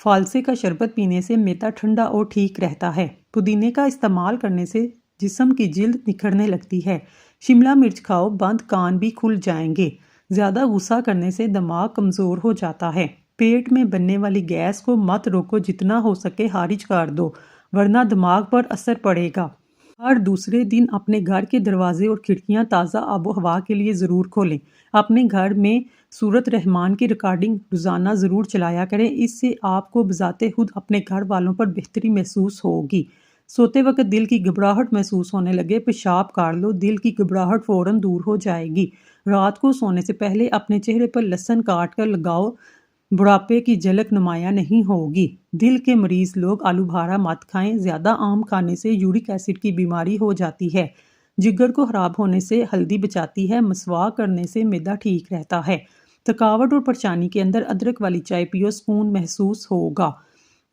فالسے کا شربت پینے سے معدہ ٹھنڈا اور ٹھیک رہتا ہے۔ پودینے کا استعمال کرنے سے جسم کی جلد نکھرنے لگتی ہے۔ شملہ مرچ کھاؤ، بند کان بھی کھل جائیں گے۔ زیادہ غصہ کرنے سے دماغ کمزور ہو جاتا ہے۔ پیٹ میں بننے والی گیس کو مت روکو، جتنا ہو سکے خارج کر دو، ورنہ دماغ پر اثر پڑے گا۔ ہر دوسرے دن اپنے گھر کے دروازے اور کھڑکیاں تازہ آب و ہوا کے لیے ضرور کھولیں۔ اپنے گھر میں سورت رحمان کی ریکارڈنگ روزانہ ضرور چلایا کریں، اس سے آپ کو بذات خود اپنے گھر والوں پر بہتری محسوس ہوگی۔ سوتے وقت دل کی گھبراہٹ محسوس ہونے لگے، پیشاب کر لو، دل کی گھبراہٹ فوراً دور ہو جائے گی۔ رات کو سونے سے پہلے اپنے چہرے پر لہسن کاٹ کر لگاؤ، بڑھاپے کی جھلک نمایاں نہیں ہوگی۔ دل کے مریض لوگ آلو بھارا مت کھائیں، زیادہ آم کھانے سے یورک ایسڈ کی بیماری ہو جاتی ہے۔ جگر کو خراب ہونے سے ہلدی بچاتی ہے، مسواک کرنے سے معدہ ٹھیک رہتا ہے۔ تھکاوٹ اور پریشانی کے اندر ادرک والی چائے پیو، سکون محسوس ہوگا۔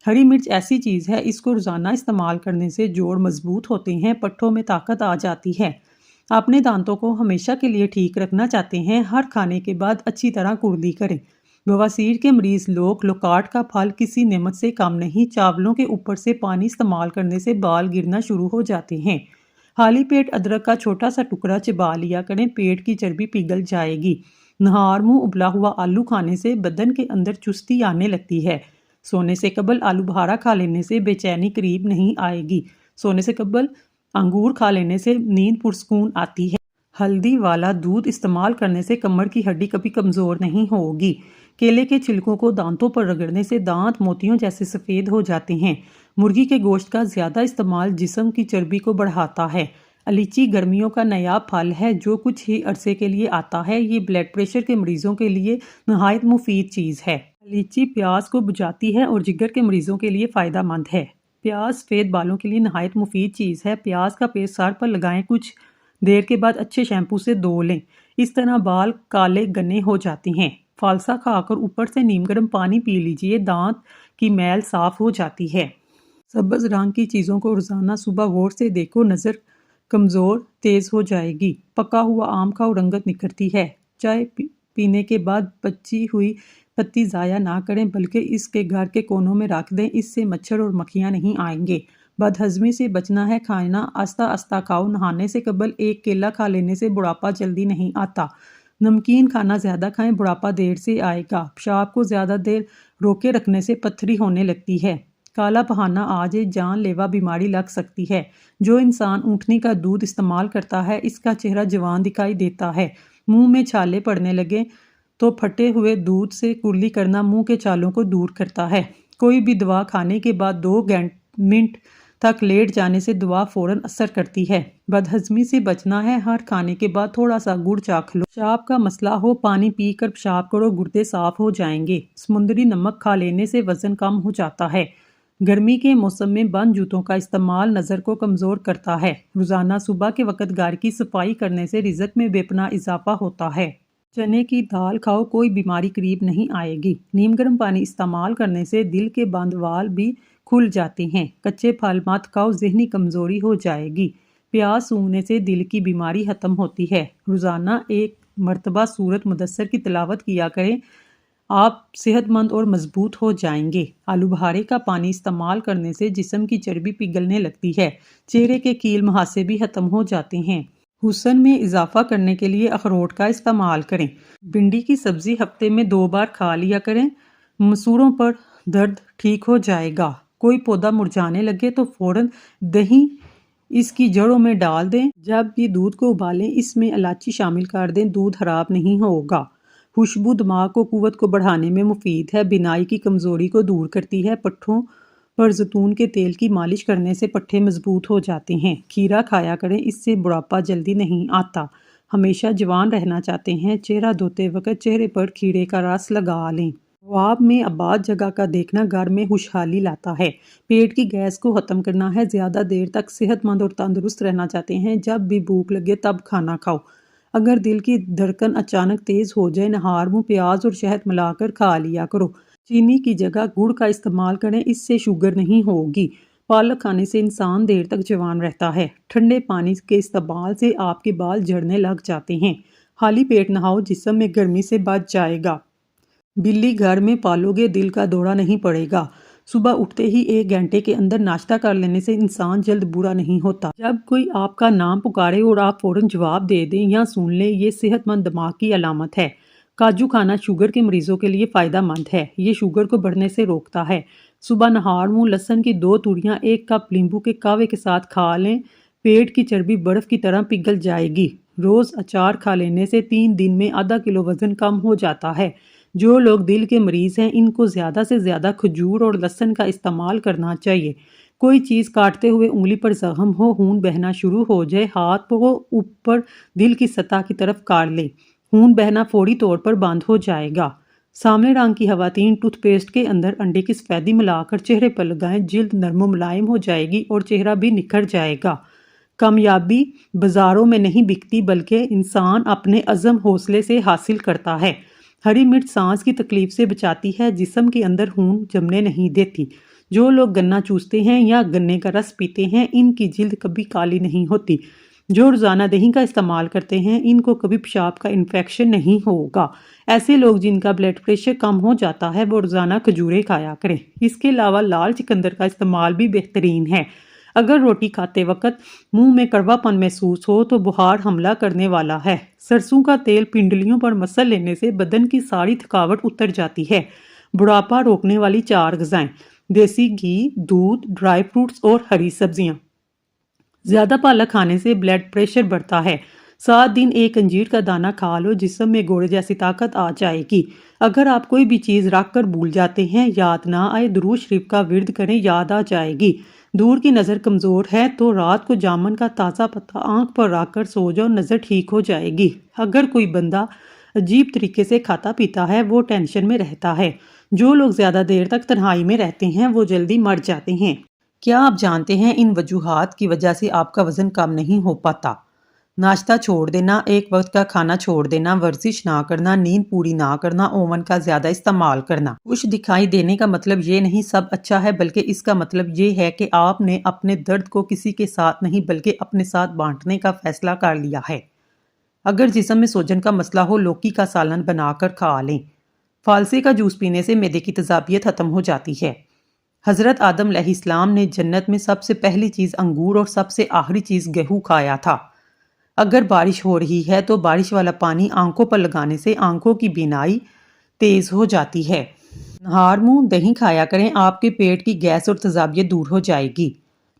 ہری مرچ ایسی چیز ہے، اس کو روزانہ استعمال کرنے سے جوڑ مضبوط ہوتے ہیں، پٹھوں میں طاقت آ جاتی ہے۔ اپنے دانتوں کو ہمیشہ کے لیے ٹھیک رکھنا چاہتے ہیں، ہر کھانے کے بعد اچھی طرح کردی کریں۔ بواسیر کے مریض لوگ لوکاٹ کا پھل کسی نعمت سے کم نہیں، چاولوں کے اوپر سے پانی استعمال کرنے سے بال گرنا شروع ہو جاتے ہیں۔ خالی پیٹ ادرک کا چھوٹا سا ٹکڑا چبا لیا کریں، پیٹ کی چربی پگھل جائے گی۔ نہار منہ ابلا ہوا آلو کھانے سے بدن کے اندر چستی آنے لگتی ہے۔ سونے سے قبل آلو بھارا کھا لینے سے بے چینی قریب نہیں آئے گی۔ سونے سے قبل انگور کھا لینے سے نیند پرسکون آتی ہے۔ ہلدی والا دودھ استعمال کرنے سے کمر کی ہڈی کبھی کمزور نہیں ہوگی۔ کیلے کے چھلکوں کو دانتوں پر رگڑنے سے دانت موتیوں جیسے سفید ہو جاتے ہیں۔ مرغی کے گوشت کا زیادہ استعمال جسم کی چربی کو بڑھاتا ہے۔ الائچی گرمیوں کا نایاب پھل ہے جو کچھ ہی عرصے کے لیے آتا ہے، یہ بلڈ پریشر کے مریضوں کے لیے نہایت مفید چیز ہے۔ الائچی پیاس کو بجھاتی ہے اور جگر کے مریضوں کے لیے فائدہ مند ہے۔ پیاز سفید بالوں کے لیے نہایت مفید چیز ہے۔ پیاز کا پیسٹ سر پر لگائیں، کچھ دیر کے بعد اچھے شیمپو سے دھو لیں، اس طرح بال کالے گنے ہو جاتے ہیں۔ فالسا کھا کر اوپر سے نیم گرم پانی پی لیجئے، دانت کی میل صاف ہو جاتی ہے۔ سبز رنگ کی چیزوں کو روزانہ صبح غور سے دیکھو، نظر کمزور تیز ہو جائے گی۔ پکا ہوا آم کھاؤ، رنگت نکھرتی ہے۔ چائے پینے کے بعد بچی ہوئی پتی ضائع نہ کریں بلکہ اس کے گھر کے کونوں میں رکھ دیں، اس سے مچھر اور مکھیاں نہیں آئیں گے۔ بد ہضمی سے بچنا ہے، کھانا آہستہ آہستہ کھاؤ، نہانے سے قبل ایک کیلا کھا لینے سے بڑھاپا جلدی نہیں آتا۔ نمکین کھانا زیادہ کھائیں، بڑھاپا دیر سے آئے گا۔ پیشاب کو زیادہ دیر روکے رکھنے سے پتھری ہونے لگتی ہے۔ کالا بہانہ آ جائے، جان لیوا بیماری لگ سکتی ہے۔ جو انسان اونٹنی کا دودھ استعمال کرتا ہے، اس کا چہرہ جوان دکھائی دیتا ہے۔ منہ میں چھالے پڑنے لگے تو پھٹے ہوئے دودھ سے کرلی کرنا منہ کے چھالوں کو دور کرتا ہے۔ کوئی بھی دوا کھانے کے بعد 2 منٹ تک لیٹ جانے سے دوا فوراً اثر کرتی ہے۔ بد ہضمی سے بچنا ہے، ہر کھانے کے بعد تھوڑا سا گڑ چاکھ لو۔ پیشاب کا مسئلہ ہو، پانی پی کر پیشاب کرو، گردے صاف ہو جائیں گے۔ سمندری نمک کھا لینے سے وزن کم ہو جاتا ہے۔ گرمی کے موسم میں بند جوتوں کا استعمال نظر کو کمزور کرتا ہے۔ روزانہ صبح کے وقت گھر کی صفائی کرنے سے رزق میں بے پناہ اضافہ ہوتا ہے۔ چنے کی دال کھاؤ، کوئی بیماری قریب نہیں آئے گی۔ نیم گرم پانی استعمال کرنے سے دل کے بند وال بھی کھل جاتے ہیں۔ کچے پھل مت کھاؤ، ذہنی کمزوری ہو جائے گی۔ پیاز سونگھنے سے دل کی بیماری ختم ہوتی ہے۔ روزانہ 1 مرتبہ سورت مدثر کی تلاوت کیا کریں، آپ صحت مند اور مضبوط ہو جائیں گے۔ آلو بھارے کا پانی استعمال کرنے سے جسم کی چربی پگھلنے لگتی ہے، چہرے کے کیل مہاسے بھی ختم ہو جاتے ہیں۔ حسن میں اضافہ کرنے کے لیے اخروٹ کا استعمال کریں۔ بھنڈی کی سبزی ہفتے میں 2 بار کھا لیا کریں، مسوڑوں پر درد ٹھیک ہو جائے گا۔ کوئی پودا مرجھانے لگے تو فوراً دہی اس کی جڑوں میں ڈال دیں۔ جب بھی دودھ کو ابالیں، اس میں الائچی شامل کر دیں، دودھ خراب نہیں ہوگا۔ خوشبو دماغ کو قوت کو بڑھانے میں مفید ہے، بینائی کی کمزوری کو دور کرتی ہے۔ پٹھوں پر زیتون کے تیل کی مالش کرنے سے پٹھے مضبوط ہو جاتے ہیں۔ کھیرا کھایا کریں، اس سے بڑھاپا جلدی نہیں آتا۔ ہمیشہ جوان رہنا چاہتے ہیں، چہرہ دھوتے وقت چہرے پر کھیرے کا رس لگا لیں۔ خواب میں آباد جگہ کا دیکھنا گھر میں خوشحالی لاتا ہے۔ پیٹ کی گیس کو ختم کرنا ہے، زیادہ دیر تک صحت مند اور تندرست رہنا چاہتے ہیں، جب بھی بھوک لگے تب کھانا کھاؤ۔ اگر دل کی دھڑکن اچانک تیز ہو جائے، نہار منہ پیاز اور شہد ملا کر کھا لیا کرو۔ چینی کی جگہ گڑ کا استعمال کریں، اس سے شوگر نہیں ہوگی۔ پالک کھانے سے انسان دیر تک جوان رہتا ہے۔ ٹھنڈے پانی کے استعمال سے آپ کے بال جھڑنے لگ جاتے ہیں۔ خالی پیٹ نہاؤ، جسم میں گرمی سے بچ جائے گا۔ بلی گھر میں پالو گے دل کا دورہ نہیں پڑے گا۔ صبح اٹھتے ہی 1 گھنٹے کے اندر ناشتہ کر لینے سے انسان جلد برا نہیں ہوتا۔ جب کوئی آپ کا نام پکارے اور آپ فوراً جواب دے دیں یا سن لیں، یہ صحت مند دماغ کی علامت ہے۔ کاجو کھانا شوگر کے مریضوں کے لیے فائدہ مند ہے۔ یہ شوگر کو بڑھنے سے روکتا ہے۔ صبح نہار منہ لہسن کی 2 تُریاں 1 کپ لیمبو کے قہوے کے ساتھ کھا لیں، پیٹ کی چربی برف کی طرح پگھل جائے گی۔ روز اچار کھا لینے سے 3 دن میں ½ کلو وزن کم ہو جاتا ہے۔ جو لوگ دل کے مریض ہیں ان کو زیادہ سے زیادہ کھجور اور لہسن کا استعمال کرنا چاہیے۔ کوئی چیز کاٹتے ہوئے انگلی پر زخم ہو، خون بہنا شروع ہو جائے، ہاتھ کو اوپر دل کی سطح کی طرف کاٹ لیں، خون بہنا فوری طور پر بند ہو جائے گا۔ سامنے رنگ کی خواتین ٹوتھ پیسٹ کے اندر انڈے کی سفیدی ملا کر چہرے پر لگائیں، جلد نرم و ملائم ہو جائے گی اور چہرہ بھی نکھر جائے گا۔ کامیابی بازاروں میں نہیں بکتی بلکہ انسان اپنے عزم حوصلے سے حاصل کرتا ہے۔ ہری مرچ سانس کی تکلیف سے بچاتی ہے، جسم کے اندر خون جمنے نہیں دیتی۔ جو لوگ گنا چوستے ہیں یا گنے کا رس پیتے ہیں ان کی جلد کبھی کالی نہیں ہوتی۔ جو روزانہ دہی کا استعمال کرتے ہیں ان کو کبھی پیشاب کا انفیکشن نہیں ہوگا۔ ایسے لوگ جن کا بلڈ پریشر کم ہو جاتا ہے وہ روزانہ کھجوریں کھایا کریں۔ اس کے علاوہ لال چقندر کا استعمال بھی بہترین ہے۔ اگر روٹی کھاتے وقت منہ میں کڑوا پن محسوس ہو تو بخار حملہ کرنے والا ہے۔ سرسوں کا تیل پنڈلیوں پر مسل لینے سے بدن کی ساری تھکاوٹ اتر جاتی ہے۔ بڑھاپا روکنے والی 4 غذائیں: دیسی گھی، دودھ، ڈرائی فروٹس اور ہری سبزیاں۔ زیادہ پالک کھانے سے بلڈ پریشر بڑھتا ہے۔ 7 دن 1 انجیر کا دانہ کھا لو، جسم میں گھوڑے جیسی طاقت آ جائے گی۔ اگر آپ کوئی بھی چیز رکھ کر بھول جاتے ہیں، یاد نہ آئے، درود شریف کا ورد کریں، یاد آ جائے گی۔ دور کی نظر کمزور ہے تو رات کو جامن کا تازہ پتا آنکھ پر رکھ کر سو جاؤ، نظر ٹھیک ہو جائے گی۔ اگر کوئی بندہ عجیب طریقے سے کھاتا پیتا ہے وہ ٹینشن میں رہتا ہے۔ جو لوگ زیادہ دیر تک تنہائی میں رہتے ہیں وہ جلدی مر جاتے ہیں۔ کیا آپ جانتے ہیں ان وجوہات کی وجہ سے آپ کا وزن کم نہیں ہو پاتا؟ ناشتہ چھوڑ دینا، ایک وقت کا کھانا چھوڑ دینا، ورزش نہ کرنا، نیند پوری نہ کرنا، اوون کا زیادہ استعمال کرنا۔ خوش دکھائی دینے کا مطلب یہ نہیں سب اچھا ہے، بلکہ اس کا مطلب یہ ہے کہ آپ نے اپنے درد کو کسی کے ساتھ نہیں بلکہ اپنے ساتھ بانٹنے کا فیصلہ کر لیا ہے۔ اگر جسم میں سوجن کا مسئلہ ہو، لوکی کا سالن بنا کر کھا لیں۔ فالسے کا جوس پینے سے معدے کی تیزابیت ختم ہو جاتی ہے۔ حضرت آدم علیہ السلام نے جنت میں سب سے پہلی چیز انگور اور سب سے آخری چیز گیہوں کھایا تھا۔ اگر بارش ہو رہی ہے تو بارش والا پانی آنکھوں پر لگانے سے آنکھوں کی بینائی تیز ہو جاتی ہے۔ نہار منہ دہی کھایا کریں، آپ کے پیٹ کی گیس اور تیزابیت دور ہو جائے گی۔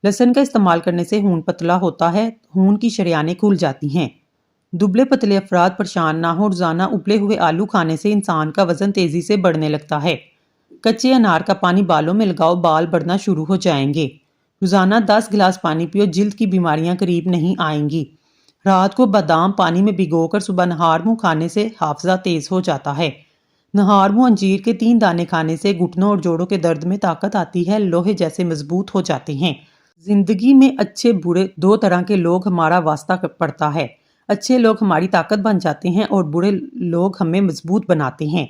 لہسن کا استعمال کرنے سے خون پتلا ہوتا ہے، خون کی شریانیں کھل جاتی ہیں۔ دبلے پتلے افراد پریشان نہ ہو، روزانہ ابلے ہوئے آلو کھانے سے انسان کا وزن تیزی سے بڑھنے لگتا ہے۔ کچے انار کا پانی بالوں میں لگاؤ، بال بڑھنا شروع ہو جائیں گے۔ روزانہ 10 گلاس پانی پیو، جلد کی بیماریاں قریب نہیں آئیں گی۔ رات کو بادام پانی میں بھگو کر صبح نہار منہ کھانے سے حافظہ تیز ہو جاتا ہے۔ نہار منہ انجیر کے 3 دانے کھانے سے گھٹنوں اور جوڑوں کے درد میں طاقت آتی ہے، لوہے جیسے مضبوط ہو جاتے ہیں۔ زندگی میں اچھے برے 2 طرح کے لوگ ہمارا واسطہ پڑتا ہے۔ اچھے لوگ ہماری طاقت بن جاتے ہیں اور برے لوگ ہمیں مضبوط بناتے ہیں۔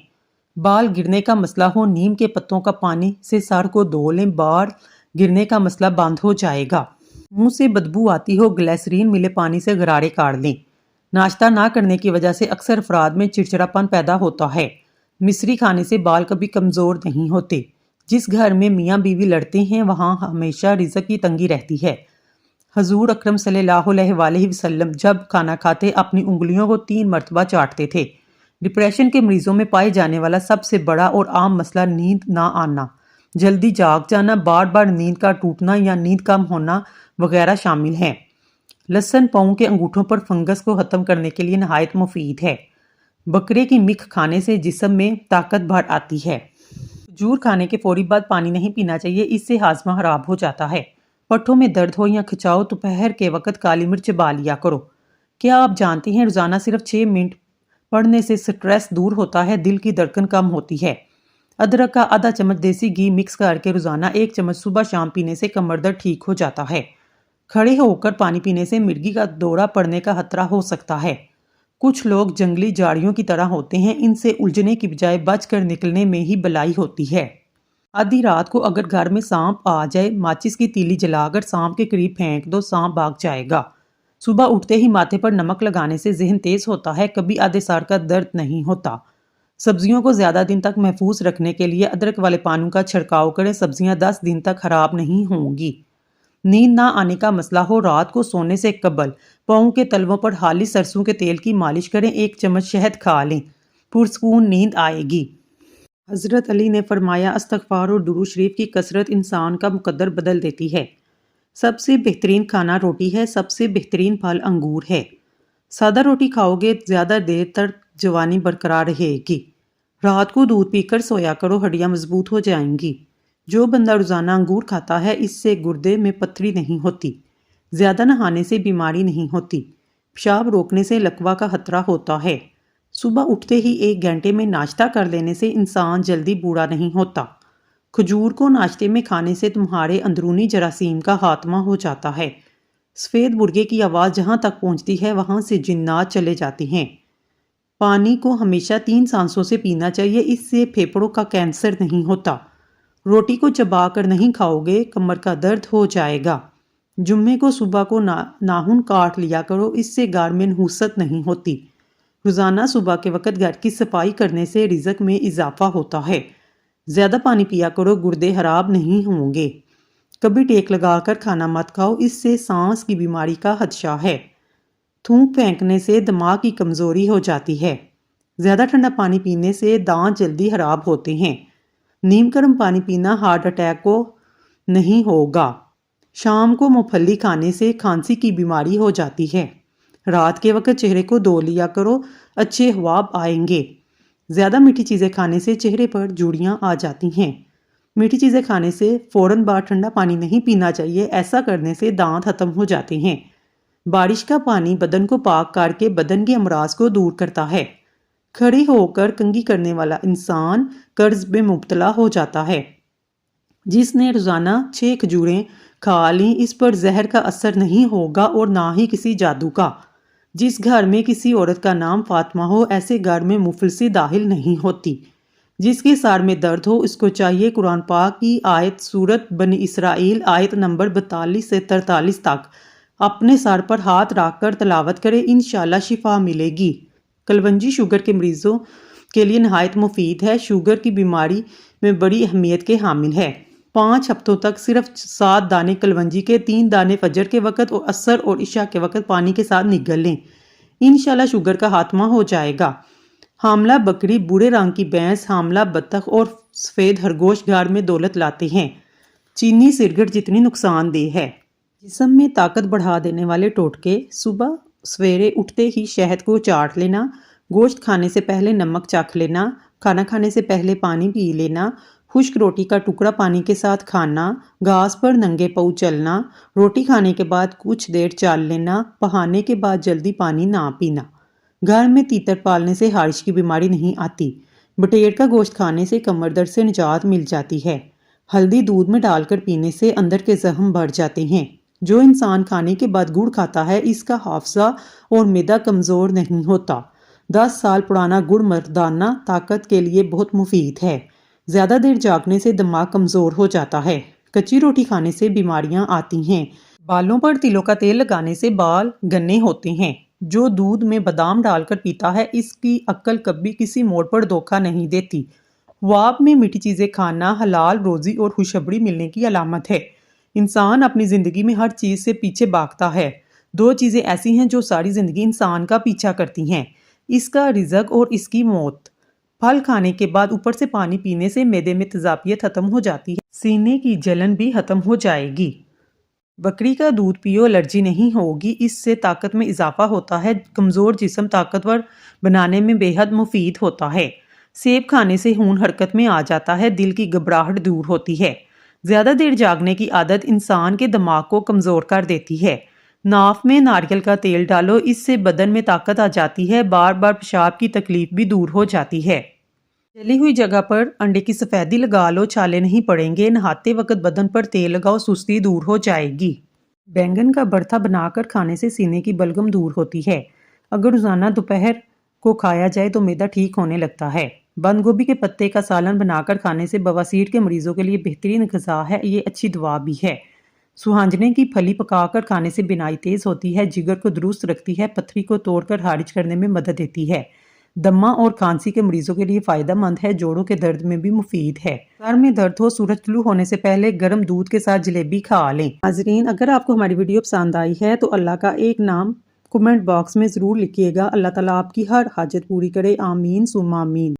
بال گرنے کا مسئلہ ہو، نیم کے پتوں کا پانی سے سر کو دھو لیں، بال گرنے کا مسئلہ بند ہو جائے گا۔ منہ سے بدبو آتی ہو، گلیسرین ملے پانی سے غرارے کاٹ لیں۔ ناشتہ نہ کرنے کی وجہ سے اکثر افراد میں چڑچڑاپن پیدا ہوتا ہے۔ مصری کھانے سے بال کبھی کمزور نہیں ہوتے۔ جس گھر میں میاں بیوی لڑتے ہیں وہاں ہمیشہ رزق کی تنگی رہتی ہے۔ حضور اکرم صلی اللہ علیہ وآلہ وسلم جب کھانا کھاتے اپنی انگلیوں کو 3 مرتبہ چاٹتے تھے۔ ڈپریشن کے مریضوں میں پائے جانے والا سب سے بڑا اور عام مسئلہ نیند نہ آنا، جلدی جاگ جانا، بار بار نیند کا ٹوٹنا یا نیند کم ہونا وغیرہ شامل ہیں۔ لہسن پاؤں کے انگوٹھوں پر فنگس کو ختم کرنے کے لیے نہایت مفید ہے۔ بکرے کی مکھ کھانے سے جسم میں طاقت بڑھ آتی ہے۔ کھجور کھانے کے فوری بعد پانی نہیں پینا چاہیے، اس سے ہاضمہ خراب ہو جاتا ہے۔ پٹھوں میں درد ہو یا کھچاؤ، دوپہر کے وقت کالی مرچ چبا لیا کرو۔ کیا آپ جانتے ہیں روزانہ صرف 6 منٹ پڑھنے سے سٹریس دور ہوتا ہے، دل کی دھڑکن کم ہوتی ہے۔ ادرک کا آدھا چمچ دیسی گھی مکس کر کے روزانہ 1 چمچ صبح شام پینے سے کمر درد ٹھیک ہو جاتا ہے۔ کھڑے ہو کر پانی پینے سے مرگی کا دورہ پڑنے کا خطرہ ہو سکتا ہے۔ کچھ لوگ جنگلی جھاڑیوں کی طرح ہوتے ہیں، ان سے الجھنے کی بجائے بچ کر نکلنے میں ہی بلائی ہوتی ہے۔ آدھی رات کو اگر گھر میں سانپ آ جائے، ماچس کی تیلی جلا کر سانپ کے قریب پھینک دو، سانپ بھاگ جائے گا۔ صبح اٹھتے ہی ماتھے پر نمک لگانے سے ذہن تیز ہوتا ہے، کبھی آدھے سر کا درد نہیں ہوتا۔ سبزیوں کو زیادہ دن تک محفوظ رکھنے کے لیے ادرک والے پانوں کا چھڑکاؤ کریں، سبزیاں 10 دن تک خراب نہیں ہوں گی۔ نیند نہ آنے کا مسئلہ ہو، رات کو سونے سے قبل پاؤں کے تلووں پر خالص سرسوں کے تیل کی مالش کریں، 1 چمچ شہد کھا لیں، پرسکون نیند آئے گی۔ حضرت علی نے فرمایا، استغفار اور درود شریف کی کثرت انسان کا مقدر بدل دیتی ہے۔ سب سے بہترین کھانا روٹی ہے، سب سے بہترین پھل انگور ہے۔ سادہ روٹی کھاؤ گے زیادہ دیر تک جوانی برقرار رہے گی۔ رات کو دودھ پی کر سویا کرو، ہڈیاں مضبوط ہو جائیں گی۔ جو بندہ روزانہ انگور کھاتا ہے اس سے گردے میں پتھری نہیں ہوتی، زیادہ نہانے سے بیماری نہیں ہوتی، پیشاب روکنے سے لکوہ کا خطرہ ہوتا ہے۔ صبح اٹھتے ہی 1 گھنٹے میں ناشتہ کر لینے سے انسان جلدی بوڑھا نہیں ہوتا۔ کھجور کو ناشتے میں کھانے سے تمہارے اندرونی جراثیم کا خاتمہ ہو جاتا ہے۔ سفید مرغے کی آواز جہاں تک پہنچتی ہے وہاں سے جنات چلے جاتے ہیں۔ پانی کو ہمیشہ 3 سانسوں سے پینا چاہیے، اس سے پھیپھڑوں کا کینسر نہیں ہوتا۔ روٹی کو چبا کر نہیں کھاؤ گے کمر کا درد ہو جائے گا۔ جمعے کو صبح کو ناخن کاٹ لیا کرو، اس سے گھر میں نحوست نہیں ہوتی۔ روزانہ صبح کے وقت گھر کی صفائی کرنے سے رزق میں اضافہ ہوتا ہے۔ زیادہ پانی پیا کرو، گردے خراب نہیں ہوں گے۔ کبھی ٹیک لگا کر کھانا مت کھاؤ، اس سے سانس کی بیماری کا خدشہ ہے۔ تھوک پھینکنے سے دماغ کی کمزوری ہو جاتی ہے۔ زیادہ ٹھنڈا پانی پینے سے دانت جلدی خراب ہوتے ہیں۔ نیم گرم پانی پینا ہارٹ اٹیک کو نہیں ہوگا۔ شام کو مونگ پھلی کھانے سے کھانسی کی بیماری ہو جاتی ہے۔ رات کے وقت چہرے کو دھو لیا کرو، اچھے خواب آئیں گے۔ زیادہ میٹھی چیزیں کھانے سے چہرے پر جھریاں آ جاتی ہیں۔ میٹھی چیزیں کھانے سے فوراً بعد ٹھنڈا پانی نہیں پینا چاہیے، ایسا کرنے سے دانت ختم ہو جاتے ہیں۔ بارش کا پانی بدن کو پاک کر کے بدن کے امراض کو دور کرتا ہے۔ کھڑے ہو کر کنگھی کرنے والا انسان قرض میں مبتلا ہو جاتا ہے۔ جس نے روزانہ 6 کھجوریں کھا لیں اس پر زہر کا اثر نہیں ہوگا اور نہ ہی کسی جادو کا۔ جس گھر میں کسی عورت کا نام فاطمہ ہو ایسے گھر میں مفلسی داخل نہیں ہوتی۔ جس کے سر میں درد ہو اس کو چاہیے قرآن پاک کی آیت سورت بنی اسرائیل آیت نمبر 42 سے 43 تک اپنے سر پر ہاتھ رکھ کر تلاوت کرے، انشاءاللہ شفا ملے گی۔ کلونجی شوگر کے مریضوں کے لیے نہایت مفید ہے، شوگر کی بیماری میں بڑی اہمیت کے حامل ہے۔ 5 ہفتوں تک صرف 7 دانے کلونجی کے 3 دانے فجر کے وقت اور عصر اور عشاء کے وقت پانی کے ساتھ نگل لیں، انشاءاللہ شوگر کا خاتمہ ہو جائے گا۔ حاملہ بکری، بھورے رنگ کی بھینس، حاملہ بطخ اور سفید خرگوش گھر میں دولت لاتے ہیں۔ چینی سگریٹ جتنی نقصان دہ ہے۔ جسم میں طاقت بڑھا دینے والے ٹوٹکے: صبح سویرے اٹھتے ہی شہد کو چاٹ لینا، گوشت کھانے سے پہلے نمک چکھ لینا، کھانا کھانے سے پہلے پانی پی لینا، خشک روٹی کا ٹکڑا پانی کے ساتھ کھانا، گھاس پر ننگے پاؤں چلنا، روٹی کھانے کے بعد کچھ دیر چل لینا، پہانے کے بعد جلدی پانی نہ پینا۔ گھر میں تیتر پالنے سے خارش کی بیماری نہیں آتی۔ بٹیر کا گوشت کھانے سے کمر درد سے نجات مل جاتی ہے۔ ہلدی دودھ میں ڈال کر پینے سے اندر کے زخم بڑھ جاتے ہیں۔ جو انسان کھانے کے بعد گڑ کھاتا ہے اس کا حافظہ اور معدہ کمزور نہیں ہوتا۔ 10 سال پرانا گڑ مردانہ طاقت کے لیے بہت مفید ہے۔ زیادہ دیر جاگنے سے دماغ کمزور ہو جاتا ہے۔ کچی روٹی کھانے سے بیماریاں آتی ہیں۔ بالوں پر تلوں کا تیل لگانے سے بال گھنے ہوتے ہیں۔ جو دودھ میں بادام ڈال کر پیتا ہے اس کی عقل کبھی کسی موڑ پر دھوکہ نہیں دیتی۔ خواب میں میٹھی چیزیں کھانا حلال روزی اور خوشخبری ملنے کی علامت ہے۔ انسان اپنی زندگی میں ہر چیز سے پیچھے بھاگتا ہے۔ 2 چیزیں ایسی ہیں جو ساری زندگی انسان کا پیچھا کرتی ہیں، اس کا رزق اور اس کی موت۔ پھل کھانے کے بعد اوپر سے پانی پینے سے معدے میں تیزابیت ختم ہو جاتی ہے، سینے کی جلن بھی ختم ہو جائے گی۔ بکری کا دودھ پیو، الرجی نہیں ہوگی، اس سے طاقت میں اضافہ ہوتا ہے، کمزور جسم طاقتور بنانے میں بے حد مفید ہوتا ہے۔ سیب کھانے سے خون حرکت میں آ جاتا ہے، دل کی گھبراہٹ دور ہوتی ہے۔ زیادہ دیر جاگنے کی عادت انسان کے دماغ کو کمزور کر دیتی ہے۔ ناف میں ناریل کا تیل ڈالو، اس سے بدن میں طاقت آ جاتی ہے، بار بار پیشاب کی تکلیف بھی دور ہو جاتی ہے۔ جلی ہوئی جگہ پر انڈے کی سفیدی لگا لو، چھالے نہیں پڑیں گے۔ نہاتے وقت بدن پر تیل لگاؤ، سستی دور ہو جائے گی۔ بینگن کا بھرتا بنا کر کھانے سے سینے کی بلغم دور ہوتی ہے۔ اگر روزانہ دوپہر کو کھایا جائے تو معدہ ٹھیک ہونے لگتا ہے۔ بند گوبھی کے پتے کا سالن بنا کر کھانے سے بواسیر کے مریضوں کے لیے بہترین غذا ہے، یہ اچھی دوا بھی ہے۔ سوہانجنے کی پھلی پکا کر کھانے سے بینائی تیز ہوتی ہے، جگر کو درست رکھتی ہے، پتھری کو توڑ کر خارج کرنے میں مدد دیتی ہے۔ دمہ اور کھانسی کے مریضوں کے لیے فائدہ مند ہے، جوڑوں کے درد میں بھی مفید ہے۔ سر میں درد ہو، سورج طلوع ہونے سے پہلے گرم دودھ کے ساتھ جلیبی کھا لیں۔ ناظرین، اگر آپ کو ہماری ویڈیو پسند آئی ہے تو اللہ کا ایک نام کمنٹ باکس میں ضرور لکھیے گا۔ اللہ تعالیٰ آپ کی ہر حاجت پوری کرے، آمین ثم آمین۔